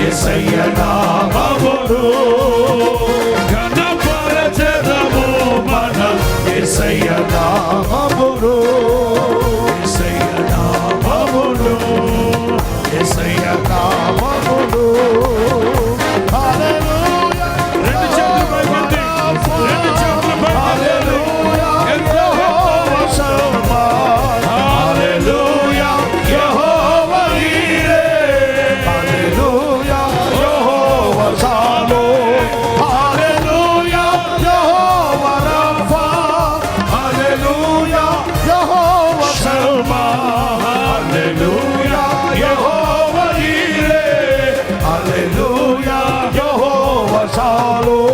యేసయ్య నామమును ఘనపరచెదము మనం యేసయ్య నామమును యేసయ్య నామమును యేసయ్య నామమును హల్లెలూయా రెండు చేతులు పైకెత్తి రెండు చేతులు పైకెత్తి హల్లెలూయా యెహోవా షమ్మా హల్లెలూయా యెహోవా ఈరే హల్లెలూయా యెహోవా షాలోమ్ హల్లెలూయా యెహోవా రఫా హల్లెలూయా యెహోవా షమ్మా హల్లెలూయా యెహోవా ఈరే హల్లెలూయా యెహోవా షాలోమ్